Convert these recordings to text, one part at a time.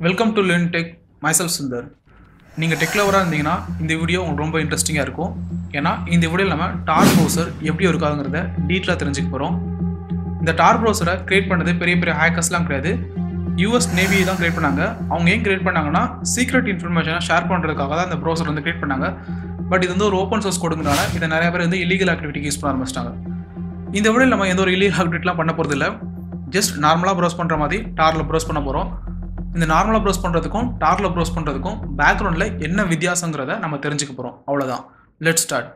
Welcome to learn tech myself Sundar. நீங்கள் tech லவராக இருந்தீங்கன்னா இந்த வீடியோ உங்களுக்கு ரொம்ப இன்ட்ரெஸ்டிங்காக இருக்கும். ஏன்னா இந்த வீடியோவில் நம்ம டார் ப்ரௌசர் எப்படி இருக்காங்கிறத டீட்டெயிலாக தெரிஞ்சுக்க போகிறோம். இந்த டார் ப்ரௌசரை கிரியேட் பண்ணது பெரிய பெரிய ஹேக்கர்ஸ்லாம் கிடையாது, யூஎஸ் நேவி தான் கிரியேட் பண்ணாங்க. அவங்க ஏன் கிரியேட் பண்ணாங்கன்னா சீக்ரெட் இன்ஃபர்மேஷனை ஷேர் பண்ணுறதுக்காக தான் இந்த ப்ரௌசர் வந்து கிரியேட் பண்ணாங்க. பட் இது வந்து ஒரு ஓப்பன் சோர்ஸ் கொடுங்கனால இதை நிறைய பேர் வந்து இல்லீகல் ஆக்டிவிட்டிக்கு யூஸ் பண்ண ஆரம்பிச்சிட்டாங்க. இந்த வீடியோவில் நம்ம எந்த ஒரு இல்லீகல் ஆக்டிவிட்டிலாம் பண்ண போகிறது இல்லை, ஜஸ்ட் நார்மலாக ப்ரௌஸ் பண்ணுற மாதிரி டாரில் ப்ரௌஸ் பண்ண போகிறோம். இந்த நார்மலாக ப்ரௌஸ் பண்ணுறதுக்கும் டாரில் ப்ரௌஸ் பண்ணுறதுக்கும் பேக்ரவுண்டில் என்ன வித்தியாசங்கிறத நம்ம தெரிஞ்சுக்க போகிறோம். அவ்வளோதான். Let's start.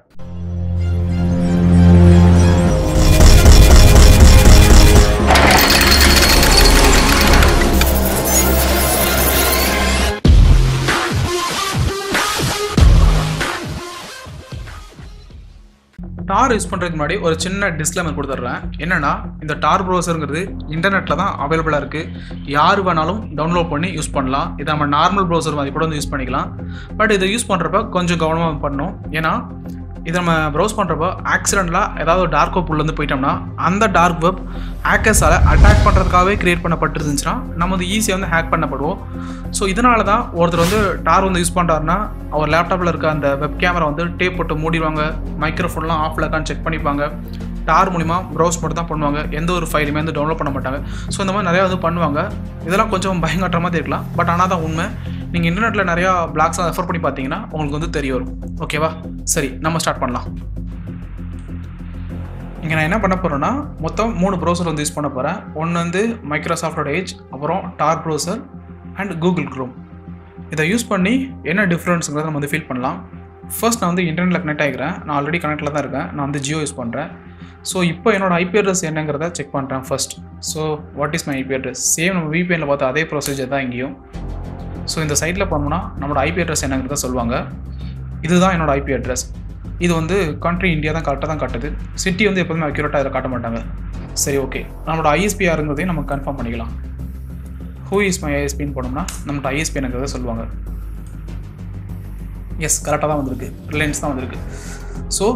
டார் யூஸ் பண்ணுறதுக்கு முன்னாடி ஒரு சின்ன டிஸ்க்ளைமர் கொடுத்துட்றேன். என்னென்னா, இந்த டார் ப்ரௌசருங்கிறது இன்டர்நெட்டில் தான் அவைலபிளாக இருக்குது. யார் வேணாலும் டவுன்லோட் பண்ணி யூஸ் பண்ணலாம். இதை நம்ம நார்மல் ப்ரௌசர் மாதிரி கூட வந்து யூஸ் பண்ணிக்கலாம். பட் இதை யூஸ் பண்ணுறப்ப கொஞ்சம் கவனமாக பண்ணணும். ஏன்னா இதை நம்ம ப்ரௌஸ் பண்ணுறப்போ ஆக்சிடென்ட்லாக ஏதாவது ஒரு டார்க் வெப் உள்ளேருந்து போயிட்டோம்னா அந்த டார்க் வெப் ஹேக்கர்ஸால் அட்டாக் பண்ணுறதுக்காகவே க்ரியேட் பண்ணப்பட்டிருந்துச்சுன்னா நம்ம வந்து ஈஸியாக வந்து ஹேக் பண்ணப்படுவோம். ஸோ இதனால தான் ஒருத்தர் வந்து டார் வந்து யூஸ் பண்ணுறாருன்னா அவர் லேப்டாப்பில் இருக்க அந்த வெப் கேமரா வந்து டேப் போட்டு மூடிடுவாங்க, மைக்ரோஃபோன்லாம் ஆஃபில் இருக்கான்னு செக் பண்ணிப்பாங்க, டார் மூலிமா ப்ரௌஸ் மட்டும் தான் பண்ணுவாங்க, எந்த ஒரு ஃபைலுமே வந்து டவுன்லோட் பண்ண மாட்டாங்க. ஸோ இந்த மாதிரி நிறையா வந்து பண்ணுவாங்க. இதெல்லாம் கொஞ்சம் பயங்காட்டுற மாதிரி இருக்கலாம், பட் ஆனால் தான் உண்மை. நீங்கள் இன்டர்நெட்டில் நிறையா பிளாக்ஸ்லாம் ரெஃபர் பண்ணி பார்த்தீங்கன்னா உங்களுக்கு வந்து தெரிய வரும். ஓகேவா? சரி, நம்ம ஸ்டார்ட் பண்ணலாம். இங்கே நான் என்ன பண்ண போகிறேன்னா மொத்தம் 3 ப்ரௌசர் வந்து யூஸ் பண்ண போகிறேன். ஒன்று வந்து மைக்ரோசாஃப்டோட எட்ஜ், அப்புறம் டார் ப்ரௌசர் அண்ட் கூகுள் க்ரோம். இதை யூஸ் பண்ணி என்ன டிஃப்ரென்ஸுங்கிறத நம்ம வந்து ஃபீல் பண்ணலாம். ஃபர்ஸ்ட் நான் வந்து இன்டர்நெட்டில் கனெக்ட் ஆகிக்கிறேன். நான் ஆல்ரெடி கனெக்டில் தான் இருக்கேன். நான் வந்து ஜியோ யூஸ் பண்ணுறேன். ஸோ இப்போ என்னோட ஐபி அட்ரஸ் என்னங்கிறத செக் பண்ணுறேன் first. So what is my IP address? Same நம்ம VPNல பார்த்த அதே ப்ரொசீஜர் தான் இங்கேயும். ஸோ இந்த சைட்டில் பண்ணோம்னா நம்மளோட ஐபி அட்ரஸ் என்னங்கிறத சொல்லுவாங்க. இதுதான் என்னோட ஐபி அட்ரஸ். இது வந்து கண்ட்ரி இந்தியா தான் கரெக்டாக தான் காட்டுது. சிட்டி வந்து எப்போதுமே அக்யூரேட்டாக இதில் காட்ட மாட்டாங்க. சரி, ஓகே. நம்மளோட ஐஎஸ்பி யாருங்கிறதையும் நம்ம கன்ஃபார்ம் பண்ணிக்கலாம். ஹூ இஸ் மை ஐஎஸ்பின்னு போனோம்னா நம்மளோட ஐஎஸ்பி என்னங்கிறத சொல்லுவாங்க. எஸ், கரெக்டாக தான் வந்திருக்கு. ரிலையன்ஸ் தான் வந்திருக்கு. ஸோ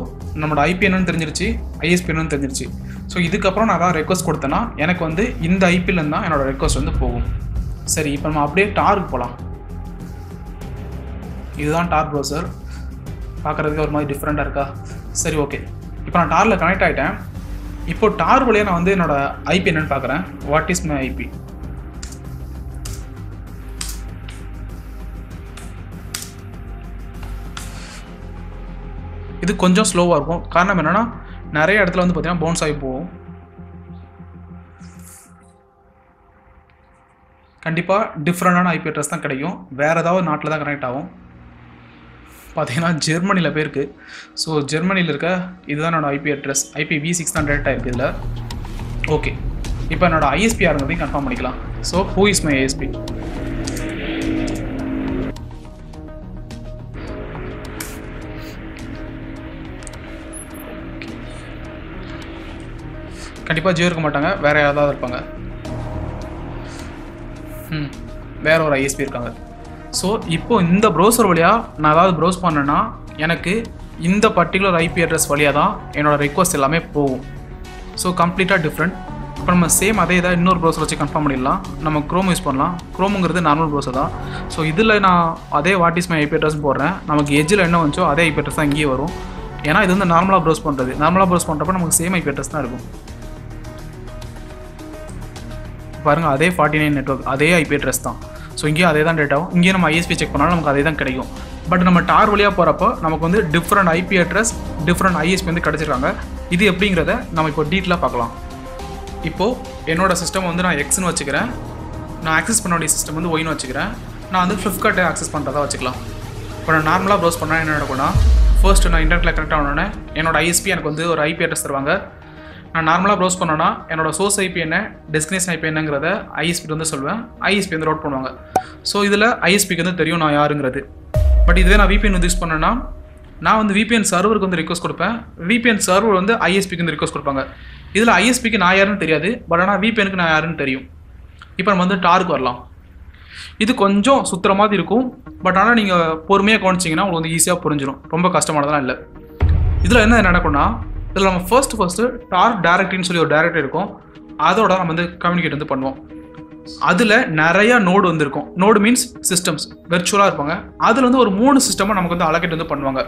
நம்மளோட ஐபி என்னன்னு தெரிஞ்சிருச்சு, ஐஎஸ்பி என்னன்னு தெரிஞ்சிருச்சு. ஸோ இதுக்கப்புறம் நான் ஏதாவது ரெக்வஸ்ட் கொடுத்தேன்னா எனக்கு வந்து இந்த ஐபிலேருந்து தான் என்னோடய ரெக்வஸ்ட் வந்து போகும். சரி, இப்போ நம்ம அப்படியே டாருக்கு போகலாம். இதுதான் டார் ப்ரௌசர். பார்க்குறதுக்கு ஒரு மாதிரி டிஃப்ரெண்ட்டாக இருக்கா? சரி, ஓகே. இப்போ நான் டாரில் கனெக்ட் ஆகிட்டேன். இப்போ டார் வழியாக நான் வந்து என்னோடய ஐபி என்னன்னு பார்க்குறேன். What is my IP? இது கொஞ்சம் ஸ்லோவாக இருக்கும். காரணம் என்னென்னா நிறைய இடத்துல வந்து பார்த்தீங்கன்னா பவுன்ஸ் ஆகி போகும். கண்டிப்பாக டிஃப்ரெண்டான ஐபி அட்ரஸ் தான் கிடைக்கும். வேறு ஏதாவது நாட்டில் தான் கனெக்ட் ஆகும். பார்த்தீங்கன்னா ஜெர்மனியில் போயிருக்கு. ஸோ ஜெர்மனியில் இருக்க இதுதான் என்னோட ஐபி அட்ரஸ். IPv6 தான் டேரக்ட் ஆகிருக்கு இதில். ஓகே, இப்போ என்னோட ஐஎஸ்பி யாருங்கிறதையும் கன்ஃபார்ம் பண்ணிக்கலாம். So who is my ISP? கண்டிப்பாக ஜியோ இருக்க மாட்டாங்க, வேறு யாராவது இருப்பாங்க. வேற ஒரு ஐஎஸ்பி இருக்காங்க. ஸோ இப்போ இந்த ப்ரௌசர் வழியாக நான் ஏதாவது ப்ரௌஸ் பண்ணேன்னா எனக்கு இந்த பர்டிகுலர் ஐபி அட்ரஸ் வழியாக தான் என்னோடய ரெக்வஸ்ட் எல்லாமே போகும். ஸோ கம்ப்ளீட்டாக டிஃப்ரெண்ட். இப்போ நம்ம சேம் அதே இதாக இன்னொரு ப்ரௌசர் வச்சு கன்ஃபார்ம் பண்ணிடலாம். நம்ம க்ரோம் யூஸ் பண்ணலாம். க்ரோமுங்கிறது நார்மல் ப்ரௌசர் தான். ஸோ இதில் நான் அதே what is my IP address போடுறேன். நமக்கு எட்ஜில் என்ன வந்துச்சோ அதே ஐபி அட்ரஸ் தான் இங்கேயே வரும். ஏன்னா இது வந்து நார்மலாக ப்ரௌஸ் பண்ணுறது. நார்மலாக ப்ரௌஸ் பண்ணுறப்ப நமக்கு சேம் ஐபி அட்ரஸ் தான் இருக்கும். பாருங்கள், அதே 49 நெட்வொர்க், அதே ஐபி அட்ரஸ் தான். ஸோ இங்கேயும் அதே தான் டேட்டாவும். இங்கேயும் நம்ம ஐஎஸ்பி செக் பண்ணாலும் நமக்கு அதே தான் கிடைக்கும். பட் நம்ம டார் வழியாக போகிறப்போ நமக்கு வந்து different IP address, different ISP வந்து கிடச்சிருக்காங்க. இது எப்படிங்கிறத நம்ம இப்போ டீட்டெயிலாக பார்க்கலாம். இப்போது என்னோடய சிஸ்டம் வந்து நான் எக்ஸ்னு வச்சுக்கிறேன். நான் ஆக்சஸ் பண்ண வேண்டிய சிஸ்டம் வந்து ஒய்னு வச்சுக்கிறேன். நான் வந்து ஃப்ளிப்கார்ட்டை ஆக்சஸ் பண்ணுறதா வச்சுக்கலாம். இப்போ நான் நார்மலாக ப்ரௌஸ் பண்ணால் என்ன நடக்கும்னா, ஃபர்ஸ்ட் நான் இன்டர்நெட்டில் கனெக்ட் ஆனோடனே என்னோட ஐஎஸ்பி எனக்கு வந்து ஒரு ஐபி அட்ரஸ் தருவாங்க. நான் நார்மலாக ப்ரௌஸ் பண்ணோன்னா என்னோட சோர்ஸ் ஐபி என்ன, டெஸ்டினேஷன் ஐபி என்னங்கிறத ஐஎஸ்பி வந்து சொல்லுவேன். ஐஎஸ்பி வந்து ரவுட் பண்ணுவாங்க. ஸோ இதில் ஐஎஸ்பிக்கு வந்து தெரியும் நான் யாருங்கிறது. பட் இதுவே நான் VPN வந்து யூஸ் பண்ணேன்னா நான் வந்து VPN சர்வருக்கு வந்து ரிக்வஸ்ட் கொடுப்பேன். VPN சர்வர் வந்து ஐஎஸ்பிக்கு வந்து ரிக்வஸ்ட் கொடுப்பாங்க. இதில் ஐஎஸ்பிக்கு நான் யாருன்னு தெரியாது, பட் ஆனால் VPNக்கு நான் யாருன்னு தெரியும். இப்போ நம்ம வந்து டாருக்கு வரலாம். இது கொஞ்சம் சுற்றுற மாதிரி இருக்கும், பட் ஆனால் நீங்கள் பொறுமையாக கவனிச்சிங்கன்னா உங்களுக்கு வந்து ஈஸியாக புரிஞ்சிடும். ரொம்ப கஷ்டமானதெல்லாம் இல்லை. இதில் என்ன நடக்கும்னா, இதில் நம்ம ஃபர்ஸ்ட்டு டார் டைரக்டரின்னு சொல்லி ஒரு டைரக்டரி இருக்கும். அதோட நம்ம வந்து கம்யூனிகேட் வந்து பண்ணுவோம். அதில் நிறைய நோடு வந்துருக்கும். நோடு மீன்ஸ் சிஸ்டம்ஸ் வெர்ச்சுவலாக இருப்பாங்க. அதில் வந்து ஒரு 3 சிஸ்டமாக நமக்கு வந்து அலோகேட் வந்து பண்ணுவாங்க.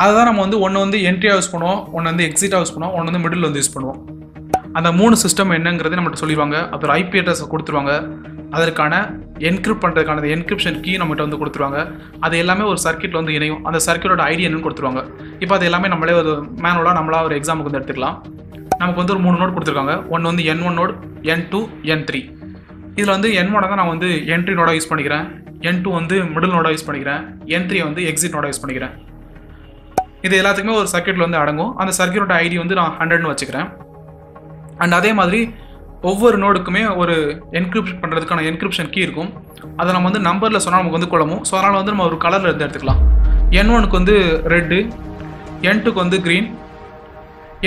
அதுதான் நம்ம வந்து ஒன்று வந்து என்ட்ரியாக யூஸ் பண்ணுவோம், ஒன்று வந்து எக்ஸிட்டாக யூஸ் பண்ணுவோம், ஒன்று வந்து மிடில் வந்து யூஸ் பண்ணுவோம். அந்த 3 சிஸ்டம் என்னங்கிறது நம்மகிட்ட சொல்லிடுவாங்க. அப்புறம் ஐபி அட்ரஸை கொடுத்துருவாங்க. அதற்கான என்கிரிப்ட் பண்ணுறதுக்கான என்கிரிப்ஷன் கீ நம்மகிட்ட வந்து கொடுத்துருவாங்க. அது எல்லாமே ஒரு சர்க்கியூட்டில் வந்து இணையும். அந்த சர்க்கியூட்டோட ஐடி என்னன்னு கொடுத்துருவாங்க. இப்போ அது எல்லாமே நம்மளே ஒரு மேனுவலாக நம்மளா ஒரு எக்ஸாமுக்கு வந்து எடுத்துக்கலாம். நமக்கு வந்து ஒரு 3 நோட் கொடுத்துருக்காங்க. ஒன்று வந்து N1 நோட், N2, N3. இதில் வந்து N1 தான் நான் வந்து என்ட்ரி நோடாக யூஸ் பண்ணிக்கிறேன், N2 வந்து மிடில் நோடாக யூஸ் பண்ணிக்கிறேன், N3 வந்து எக்ஸிட் நோடாக யூஸ் பண்ணிக்கிறேன். இது எல்லாத்துக்குமே ஒரு சர்க்கியூட்டில் வந்து அடங்கும். அந்த சர்க்கியூட்டோட ஐடி வந்து நான் 100ன்னு வச்சுக்கிறேன். அண்ட் அதே மாதிரி ஒவ்வொரு நோடுக்குமே ஒரு என்கிரிப்ட் பண்ணுறதுக்கான என்கிரிப்ஷன் கீ இருக்கும். அதை நம்ம வந்து நம்பரில் சொன்னால் நமக்கு வந்து குழம்பும். ஸோ அதனால் வந்து நம்ம ஒரு கலரில் இருந்து எடுத்துக்கலாம். N1க்கு வந்து ரெட்டு, N2க்கு வந்து க்ரீன்,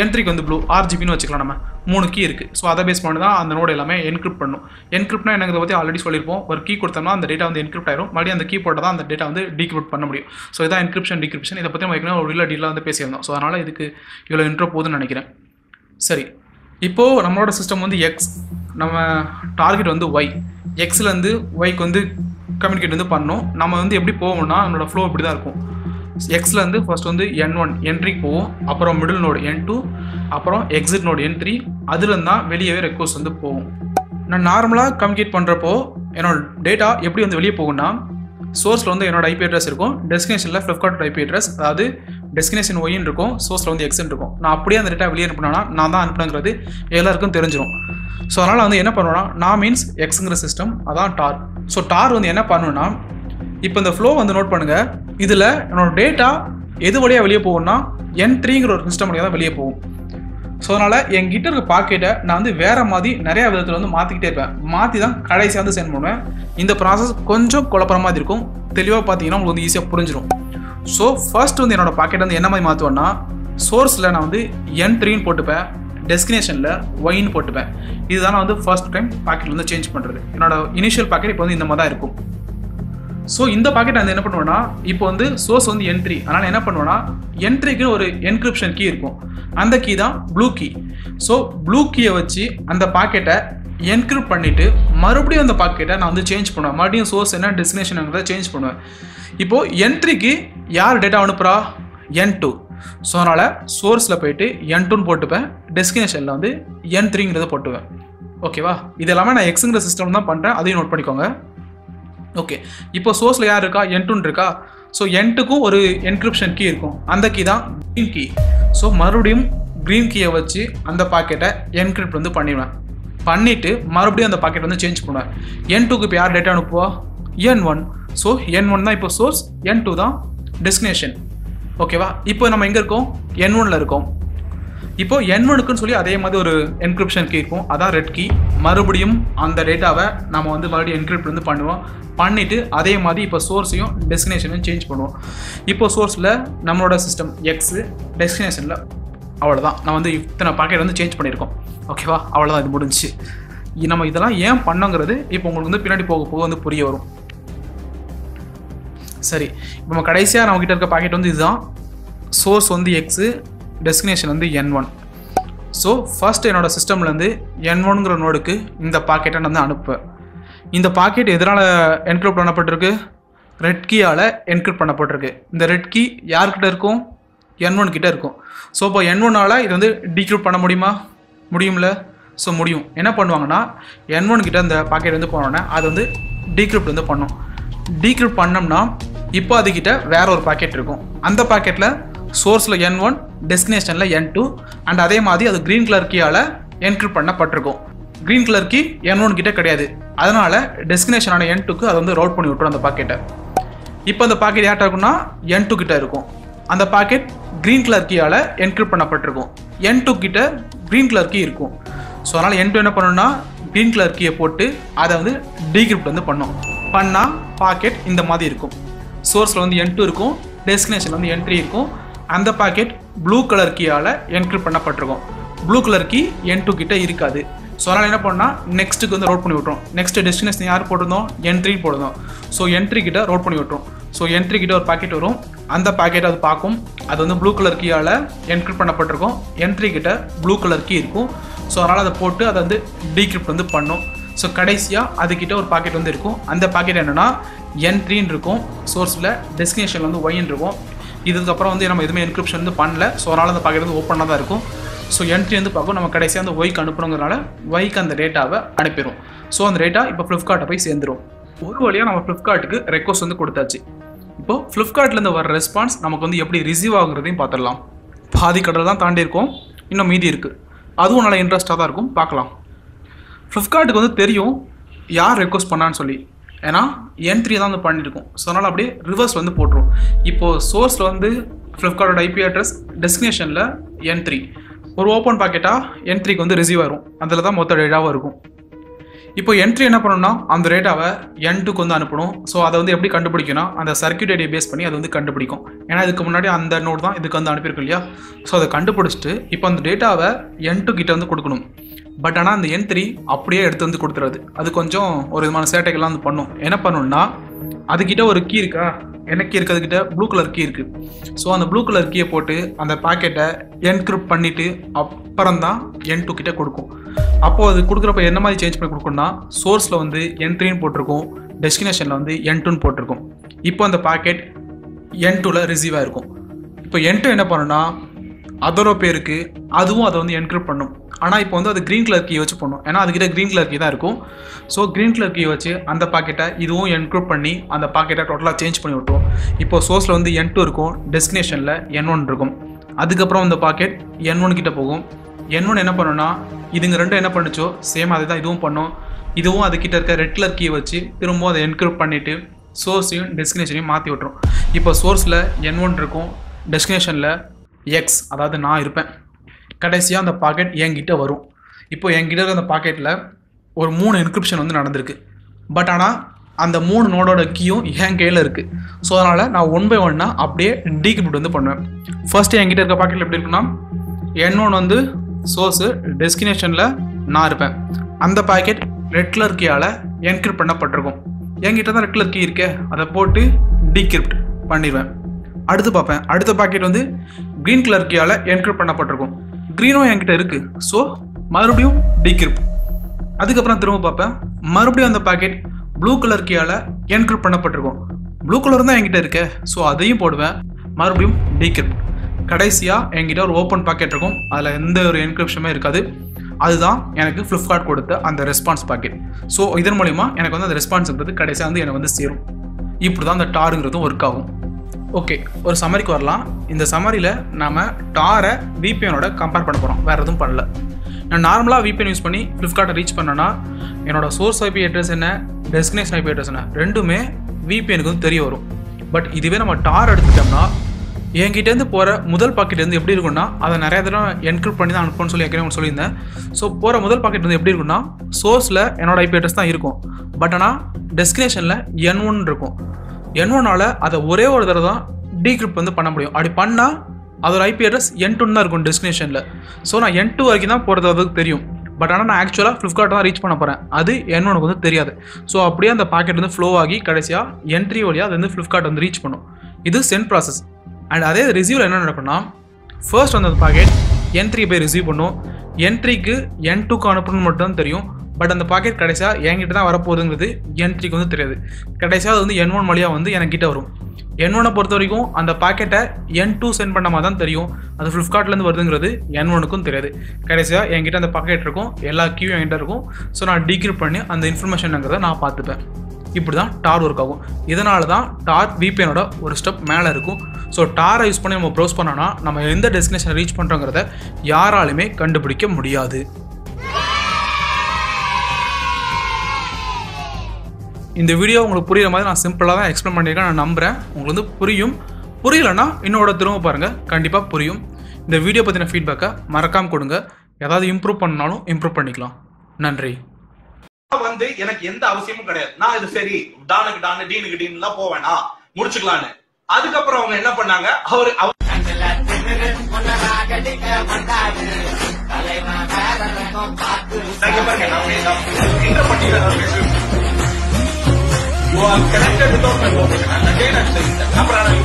N3க்கு வந்து ப்ளூ, RGBன்னு வச்சுக்கலாம். நம்ம 3 கீ இருக்குது. ஸோ அதை பேஸ் பண்ணி தான் அந்த நோடு எல்லாமே என்கிரிப்ட் பண்ணும். என்கிரிப்ட்னா என்னங்கிறத பற்றி ஆல்ரெடி சொல்லியிருப்போம். ஒரு கீ கொடுத்தோம்னா அந்த டேட்டா வந்து என்கிரிப்ட் ஆயிரும். மறுபடியும் அந்த கீ போட்டால் தான் அந்த டேட்டா வந்து டீக்ரிப்ட் பண்ண முடியும். ஸோ இதான் என்கிரிப்ஷன் டிகிரிப்ஷன். இதை பற்றி நம்ம ஏற்கனவே ஒரு டீலாக வந்து பேசியிருந்தோம். ஸோ அதனால் இதுக்கு இவ்வளோ இன்ட்ரோ போகுதுன்னு நினைக்கிறேன். சரி, இப்போது நம்மளோட சிஸ்டம் வந்து எக்ஸ், நம்ம டார்கெட் வந்து ஒய். எக்ஸ்லேருந்து ஒய்க்கு வந்து கம்யூனிகேட் வந்து பண்ணணும். நம்ம வந்து எப்படி போவோம்னா நம்மளோட ஃப்ளோ இப்படி தான் இருக்கும். எக்ஸ்லேருந்து ஃபர்ஸ்ட் வந்து N1 என்ட்ரிக்கு போவோம், அப்புறம் மிடில் நோடு N2, அப்புறம் எக்ஸிட் நோடு N3. அதுலேருந்து தான் வெளியவே ரெக்வஸ்ட் வந்து போகும். நான் நார்மலாக கம்யூனிகேட் பண்ணுறப்போ என்னோட டேட்டா எப்படி வந்து வெளியே போகும்னா, சோர்ஸில் வந்து என்னோட ஐபி அட்ரஸ் இருக்கும், டெஸ்டினேஷனில் ஃப்ளிப்கார்ட் ஐபி அட்ரஸ், அதாவது டெஸ்டினேஷன் ஒய்ன்னு இருக்கும், சோர்ஸில் வந்து எக்ஸ்ன்னு இருக்கும். நான் அப்படியே அந்த டேட்டா வெளியே அனுப்பினா நான் தான் அனுப்புனங்கிறது எல்லாருக்கும் தெரிஞ்சிடும். ஸோ அதனால் வந்து என்ன பண்ணுவேன்னா, நான் மீன்ஸ் எக்ஸுங்கிற சிஸ்டம், அதான் டார். ஸோ டார் வந்து என்ன பண்ணுவேன்னா, இப்போ இந்த ஃப்ளோ வந்து நோட் பண்ணுங்கள். இதில் என்னோட டேட்டா எது வழியாக வெளியே போகும்னா N3ங்கிற ஒரு சிஸ்டம் வழியாக தான் வெளியே போகும். ஸோ அதனால் என்கிட்ட இருக்க பாக்கெட்டை நான் வந்து வேறு மாதிரி நிறையா விதத்தில் வந்து மாற்றிக்கிட்டே இருப்பேன். மாற்றி தான் கடைசியாக வந்து சென்ட் பண்ணுவேன். இந்த ப்ராசஸ் கொஞ்சம் குழப்பற மாதிரி இருக்கும். தெளிவாக பார்த்தீங்கன்னா உங்களுக்கு வந்து ஈஸியாக புரிஞ்சிடும். ஸோ ஃபர்ஸ்ட் வந்து என்னோடய பாக்கெட் வந்து என்ன மாதிரி மாற்றுவேன்னா, சோர்ஸில் நான் வந்து N3ன்னு போட்டுப்பேன், டெஸ்டினேஷனில் ஒய்ன்னு போட்டுப்பேன். இதுதான் நான் வந்து ஃபர்ஸ்ட் டைம் பாக்கெட் வந்து சேஞ்ச் பண்ணுறது. என்னோட இனிஷியல் பாக்கெட் இப்போ வந்து இந்த மாதிரி தான் இருக்கும். ஸோ இந்த பாக்கெட் வந்து என்ன பண்ணுவேன்னா, இப்போ வந்து சோர்ஸ் வந்து N3, அதனால் என்ன பண்ணுவேன்னா N3க்கு ஒரு என்கிரிப்ஷன் கீ இருக்கும். அந்த கீ தான் ப்ளூ கீ. ஸோ ப்ளூ கீயை வச்சு அந்த பாக்கெட்டை என்கிரிப்ட் பண்ணிவிட்டு மறுபடியும் அந்த பாக்கெட்டை நான் வந்து சேஞ்ச் பண்ணுவேன். மறுபடியும் சோர்ஸ் என்ன டெஸ்டினேஷனுங்கிறத சேஞ்ச் பண்ணுவேன். இப்போது N3க்கு யார் டேட்டா அனுப்புகிறா? N2. ஸோ அதனால் சோர்ஸில் போயிட்டு N2ன்னு போட்டுப்பேன், டெஸ்டினேஷனில் வந்து N3ங்கிறத போட்டுவேன். ஓகேவா? இது எல்லாமே நான் எக்ஸுங்கிற சிஸ்டம் தான் பண்ணுறேன், அதையும் நோட் பண்ணிக்கோங்க. ஓகே, இப்போ சோர்ஸில் யார் இருக்கா? N2 இருக்கா? ஸோ N2க்கும் ஒரு என்கிரிப்ஷன் கீ இருக்கும். அந்த கீ தான் க்ரீன் கீ. ஸோ மறுபடியும் க்ரீன் கீயை வச்சு அந்த பாக்கெட்டை என்கிரிப்ட் வந்து பண்ணிடுவேன். பண்ணிவிட்டு மறுபடியும் அந்த பாக்கெட் வந்து சேஞ்ச் பண்ணுவேன். N2க்கு இப்போ யார் டேட்டா அனுப்புவா? N1. ஸோ N1 தான் இப்போ சோர்ஸ், N2 தான் டெஸ்டினேஷன். ஓகேவா? இப்போ நம்ம எங்கே இருக்கோம்? N1ல் இருக்கோம். இப்போ N1க்குன்னு சொல்லி அதே மாதிரி ஒரு என்கிரிப்ஷன் கீ இருக்கும், அதான் ரெட் கீ. மறுபடியும் அந்த டேட்டாவை நம்ம வந்து மறுபடியும் என்கிரிப்ட் வந்து பண்ணுவோம். பண்ணிவிட்டு அதே மாதிரி இப்போ சோர்ஸையும் டெஸ்டினேஷனையும் சேஞ்ச் பண்ணுவோம். இப்போ சோர்ஸில் நம்மளோட சிஸ்டம் எக்ஸு, டெஸ்டினேஷனில் அவ்வளோதான். நான் வந்து இத்தனை பாக்கெட் வந்து சேஞ்ச் பண்ணியிருக்கோம். ஓகேவா? அவ்வளோதான், இது முடிஞ்சு. நம்ம இதெல்லாம் ஏன் பண்ணோங்கிறது இப்போ உங்களுக்கு வந்து பின்னாடி போக போக வந்து புரிய வரும். சரி, இப்போ நம்ம கடைசியாக நம்மக்கிட்ட இருக்க பாக்கெட் வந்து இதுதான். சோர்ஸ் வந்து எக்ஸு, டெஸ்டினேஷன் வந்து N1. ஸோ ஃபர்ஸ்ட் என்னோட சிஸ்டம்லேருந்து N1ங்கிற நோடுக்கு இந்த பாக்கெட்டை நான் வந்து அனுப்புவேன். இந்த பாக்கெட் எதனால் என்கிரிப்ட் பண்ணப்பட்டிருக்கு? ரெட் கீயால் என்கிரிப்ட் பண்ணப்பட்டிருக்கு. இந்த ரெட் கீ யார்கிட்ட இருக்கும்? N1 கிட்ட இருக்கும். ஸோ இப்போ N1ஆல் இது வந்து டீக்ரிப்ட் பண்ண முடியுமா? முடியும்ல? ஸோ முடியும். என்ன பண்ணுவாங்கன்னா, N1 கிட்ட இந்த பாக்கெட் வந்து போனோன்னே அது வந்து டீக்ரிப்ட் வந்து பண்ணும். டீக்ரிப்ட் பண்ணோம்னா இப்போ அதுக்கிட்ட வேற ஒரு பாக்கெட் இருக்கும். அந்த பாக்கெட்டில் சோர்ஸில் N1, டெஸ்டினேஷனில் N2, அண்ட் அதே மாதிரி அது க்ரீன் கலர் கீயால் என்கிரிப்ட் பண்ணப்பட்டிருக்கும். க்ரீன் கலர் கீ N1 கிட்ட கிடையாது. அதனால் டெஸ்டினேஷனான N2க்கு அதை வந்து ரவுட் பண்ணி விட்டுரும் அந்த பாக்கெட்டை. இப்போ அந்த பாக்கெட் யார்கிட்ட இருக்குன்னா N2 கிட்ட இருக்கும். அந்த பாக்கெட் க்ரீன் கலர் கீயால் என்கிரிப்ட் பண்ணப்பட்டிருக்கும். N2 கிட்ட க்ரீன் கலர் கீ இருக்கும். ஸோ அதனால் N2 என்ன பண்ணணும்னா க்ரீன் கலர் கீயை போட்டு அதை வந்து டீக்ரிப்ட் வந்து பண்ணும். பண்ணால் பாக்கெட் இந்த மாதிரி இருக்கும். சோர்ஸில் வந்து N2 இருக்கும், டெஸ்டினேஷனில் வந்து N3 இருக்கும். அந்த பாக்கெட் ப்ளூ கலர் கீயால் என்கிரிப்ட் பண்ணப்பட்டிருக்கும். ப்ளூ கலர் கீ N2 கிட்ட இருக்காது. ஸோ அதனால் என்ன பண்ணால் நெக்ஸ்ட்டுக்கு வந்து ரோட் பண்ணி விட்றோம். நெக்ஸ்ட் டெஸ்டினேஷன் யார் போட்டிருந்தோம்? N3 போட்டிருந்தோம். ஸோ N3 கிட்ட ரோட் பண்ணி விட்றோம். ஸோ N3 கிட்ட ஒரு பாக்கெட் வரும். அந்த பாக்கெட் அது பார்க்கும். அது வந்து ப்ளூ கலர் கீயால் என்கிரிப்ட் பண்ணப்பட்டிருக்கும். N3 கிட்ட ப்ளூ கலர் கீ இருக்கும். ஸோ அதனால் அதை போட்டு அதை வந்து டீக்ரிப்ட் வந்து பண்ணும். ஸோ கடைசியாக அதுக்கிட்ட ஒரு பாக்கெட் வந்து இருக்கும். அந்த பாக்கெட் என்னென்னா N3 இருக்கும், சோர்ஸில் டெஸ்டினேஷனில் வந்து Yன்னு இருக்கும். இதுக்கப்புறம் வந்து நம்ம எதுவுமே என்கிரிப்ஷன் வந்து பண்ணல, ஸோ அதனால் அந்த பாக்கெட் வந்து ஓப்பனாக தான் இருக்கும். ஸோ N3 வந்து பார்க்கும், நம்ம கடைசியாக அந்த Yக்கு அனுப்புறோங்கிறனால Yக்கு அந்த டேட்டாவை அனுப்பிடும். ஸோ அந்த டேட்டா இப்போ ஃப்ளிப்கார்ட்டை போய் சேர்ந்துடும். ஒரு வழியாக நம்ம ஃப்ளிப்கார்ட்டுக்கு ரெக்வஸ்ட் வந்து கொடுத்தாச்சு. இப்போது ஃப்ளிப்கார்ட்லேருந்து வர ரெஸ்பான்ஸ் நமக்கு வந்து எப்படி ரிசீவ் ஆகுறதையும் பார்த்துடலாம். பாதி கடல் தான் தாண்டி இருக்கோம், இன்னும் மீதி இருக்குது. அதுவும் நல்லா இன்ட்ரெஸ்ட்டாக தான் இருக்கும், பார்க்கலாம். ஃப்ளிப்கார்ட்டுக்கு வந்து தெரியும் யார் ரெக்வஸ்ட் பண்ணான்னு சொல்லி, ஏன்னா N3 தான் வந்து பண்ணியிருக்கோம். ஸோ அதனால் அப்படியே ரிவர்ஸ் வந்து போட்டுரும். இப்போது சோர்ஸில் வந்து ஃப்ளிப்கார்ட்டோட ஐபி அட்ரஸ், டெஸ்டினேஷனில் N3. ஒரு ஓப்பன் பாக்கெட்டாக N3க்கு வந்து ரிசீவ் ஆகும், அதில் தான் மொத்த டேட்டாவும் இருக்கும். இப்போ N3 என்ன பண்ணணும்னா அந்த டேட்டாவை N2க்கு வந்து அனுப்பணும். ஸோ அதை வந்து எப்படி கண்டுபிடிக்கணும், அந்த சர்க்யூட் ஐடியை பேஸ் பண்ணி அது வந்து கண்டுபிடிக்கும். ஏன்னா இதுக்கு முன்னாடி அந்த நோட் தான் இதுக்கு வந்து அனுப்பியிருக்கும் இல்லையா. ஸோ அதை கண்டுபிடிச்சிட்டு இப்போ அந்த டேட்டாவை N2 கிட்ட வந்து கொடுக்கணும். பட் ஆனால் அந்த N3 அப்படியே எடுத்து வந்து கொடுத்துறாது. அது கொஞ்சம் ஒரு விதமான சேட்டைகள்லாம் வந்து பண்ணும். என்ன பண்ணணும்னா அதுக்கிட்ட ஒரு கீ இருக்கா, என்ன கீ இருக்குது, அதுக்கிட்ட ப்ளூ கலர் கீ இருக்குது. ஸோ அந்த ப்ளூ கலர் கீயை போட்டு அந்த பாக்கெட்டை என்கிரிப்ட் பண்ணிவிட்டு அப்புறம் தான் N2 கிட்டே கொடுக்கும். அப்போது அது கொடுக்குறப்ப என்ன மாதிரி சேஞ்ச் பண்ணி கொடுக்கணும்னா, சோர்ஸில் வந்து N3ன்னு போட்டிருக்கும், டெஸ்டினேஷனில் வந்து N2ன்னு போட்டிருக்கும். இப்போ அந்த பாக்கெட் N2ல ரிசீவ் ஆகிருக்கும். இப்போ N2 என்ன பண்ணுன்னா அதோட பேருக்கு அதுவும் அதை வந்து என்கிரிப்ட் பண்ணும். ஆனால் இப்போ வந்து அது க்ரீன் கலர் கீ வச்சு பண்ணும், ஏன்னா அதுக்கிட்ட க்ரீன் கலர் கீ தான் இருக்கும். ஸோ க்ரீன் கலர் கீ வச்சு அந்த பாக்கெட்டை இதுவும் என்கிரிப்ட் பண்ணி அந்த பாக்கெட்டை டோட்டலாக சேஞ்ச் பண்ணி விட்டுரும். இப்போ சோர்ஸில் வந்து N2 இருக்கும், டெஸ்டினேஷனில் N1 இருக்கும். அதுக்கப்புறம் அந்த பாக்கெட் N1 கிட்ட போகும். N1 என்ன பண்ணுன்னா இதுங்க ரெண்டும் என்ன பண்ணுச்சோ சேம் அதை தான் இதுவும் பண்ணும். இதுவும் அதுக்கிட்ட இருக்க ரெட் கலர் கீ வச்சு திரும்பவும் அதை என்கிரிப்ட் பண்ணிவிட்டு சோர்ஸையும் டெஸ்டினேஷனையும் மாற்றி விட்டுரும். இப்போ சோர்ஸில் N1 இருக்கும், டெஸ்டினேஷனில் X, அதாவது நான் இருப்பேன். கடைசியாக அந்த பாக்கெட் என்கிட்ட வரும். இப்போ என்கிட்ட இருக்க அந்த பாக்கெட்டில் ஒரு 3 என்கிரிப்ஷன் வந்து நடந்திருக்கு. பட் ஆனால் அந்த 3 நோடோட கீயும் என் கையில் இருக்குது. ஸோ அதனால் நான் 1 by 1 அப்படியே டீக்ரிப்ட் வந்து பண்ணுவேன். ஃபர்ஸ்ட்டு என்கிட்ட இருக்க பாக்கெட்டில் எப்படி இருக்குன்னா N1 வந்து சோர்ஸு, டெஸ்டினேஷனில் நான் இருப்பேன். அந்த பாக்கெட் ரெட் கலர் கீயால் என்கிரிப்ட் பண்ணப்பட்டிருக்கும். என்கிட்ட தான் ரெட் கலர் கீ இருக்கே, அதை போட்டு டீக்ரிப்ட் பண்ணிடுவேன். அடுத்து பார்ப்பேன், அடுத்த பாக்கெட் வந்து க்ரீன் கலர் கீயால் என்கிரிப்ட் பண்ணப்பட்டிருக்கும். க்ரீனும் என்கிட்ட இருக்குது, ஸோ மறுபடியும் டீக்ரிப்ட். அதுக்கப்புறம் திரும்ப பார்ப்பேன், மறுபடியும் அந்த பாக்கெட் ப்ளூ கலர் கீயால் என்கிரிப்ட் பண்ணப்பட்டிருக்கும். ப்ளூ கலர் தான் என்கிட்ட இருக்கே, ஸோ அதையும் போடுவேன், மறுபடியும் டீக்ரிப்ட். கடைசியாக என்கிட்ட ஒரு ஓப்பன் பாக்கெட் இருக்கும், அதில் எந்த ஒரு என்கிரிப்ஷனுமே இருக்காது. அதுதான் எனக்கு ஃப்ளிப்கார்ட் கொடுத்த அந்த ரெஸ்பான்ஸ் பாக்கெட். ஸோ இதன் மூலிமா எனக்கு வந்து அந்த ரெஸ்பான்ஸுங்கிறது கடைசியாக வந்து எனக்கு வந்து சேரும். இப்படி தான் அந்த டாருங்கிறதும் ஒர்க் ஆகும். ஓகே, ஒரு சம்மரிக்கு வரலாம். இந்த சம்மரியில் நாம் டாரை VPNோட கம்பேர் பண்ண போகிறோம், வேறு எதுவும் பண்ணல. நான் நார்மலாக VPN யூஸ் பண்ணி ஃப்ளிப்கார்ட்டை ரீச் பண்ணேன்னா என்னோட சோர்ஸ் IP அட்ரஸ் என்ன, டெஸ்டினேஷன் IP அட்ரஸ் என்ன, ரெண்டுமே VPNக்கு வந்து தெரிய வரும். பட் இதுவே நம்ம டார் எடுத்துட்டோம்னா என்கிட்டேருந்து போகிற முதல் பாக்கெட் வந்து எப்படி இருக்குன்னா, அதை நிறைய தடவை என்கிரிப்ட் பண்ணி தான் அனுப்பணும்னு சொல்லி ஏற்கனவே சொல்லியிருந்தேன். ஸோ போகிற முதல் பாக்கெட் வந்து எப்படி இருக்குன்னா, சோர்ஸில் என்னோட IP அட்ரஸ் தான் இருக்கும். பட் ஆனால் டெஸ்டினேஷனில் N1 இருக்கும். N1ஆல் அதை ஒரே ஒரு தடவை தான் டீக்ரிப்ட் வந்து பண்ண முடியும். அப்படி பண்ணால் அதோட IP அட்ரஸ் N2 தான் இருக்கும் டெஸ்டினேஷனில். ஸோ நான் N2 வரைக்கும் தான் போகிறது அதுக்கு தெரியும். பட் ஆனால் நான் ஆக்சுவலாக ஃப்ளிப்கார்ட் தான் ரீச் பண்ண போகிறேன், அது N1க்கு வந்து தெரியாது. ஸோ அப்படியே அந்த பாக்கெட் வந்து ஃப்ளோ ஆகி கடைசியாக N3 வழியாக அது வந்து ஃப்ளிப்கார்ட் வந்து ரீச் பண்ணும். இது சென்ட் ப்ராசஸ். அண்ட் அதே ரிசீவில் என்ன நடக்கும்னா, ஃபர்ஸ்ட் அந்த பாக்கெட் N3 போய் ரிசீவ் பண்ணும். N3க்கு N2க்கு அனுப்பணும்னு மட்டும் தான் தெரியும். பட் அந்த பாக்கெட் கடைசியாக என்கிட்ட தான் வரப்போகுதுங்கிறது N3க்கு வந்து தெரியாது. கடைசியாக அது வந்து N1 வழியாக வந்து என்கிட்ட வரும். N1 பொறுத்த வரைக்கும் அந்த பாக்கெட்டை N2 சென்ட் பண்ண மாதிரி தான் தெரியும். அது ஃப்ளிப்கார்ட்லேருந்து வருதுங்கிறது N1க்கும் தெரியாது. கடைசியாக என்கிட்ட அந்த பாக்கெட் இருக்கும், எல்லா கீயும் என்கிட்ட இருக்கும். ஸோ நான் டீக்ரிப்ட் பண்ணி அந்த இன்ஃபர்மேஷனுங்கிறத நான் பார்த்துப்பேன். இப்படி தான் டார் ஒர்க் ஆகும். இதனால தான் டார் VPNோட ஒரு ஸ்டெப் மேலே இருக்கும். ஸோ டாரை யூஸ் பண்ணி நம்ம ப்ரௌஸ் பண்ணோன்னா நம்ம எந்த டெஸ்டினேஷனை ரீச் பண்ணுறோங்கிறத யாராலுமே கண்டுபிடிக்க முடியாது. இந்த வீடியோ உங்களுக்கு புரியுற மாதிரி நான் சிம்பிளாக தான் எக்ஸ்பிளைன் பண்ணியிருக்கேன். நான் நம்புகிறேன் உங்களுக்கு வந்து புரியும். புரியலைன்னா இன்னோட திரும்ப பாருங்கள், கண்டிப்பாக புரியும். இந்த வீடியோ பற்றின ஃபீட்பேக்கை மறக்காமல் கொடுங்க. ஏதாவது இம்ப்ரூவ் பண்ணாலும் இம்ப்ரூவ் பண்ணிக்கலாம். நன்றி. வந்து எனக்கு எந்த அவசியமும் கிடையாது. நான் இது சரி டானுக்கு டானு டீனுக்கு டீன்லாம் போவேனா முடிச்சுக்கலான்னு. அதுக்கப்புறம் அவங்க என்ன பண்ணாங்க, அவரு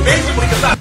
பேசி முடிக்கிறதா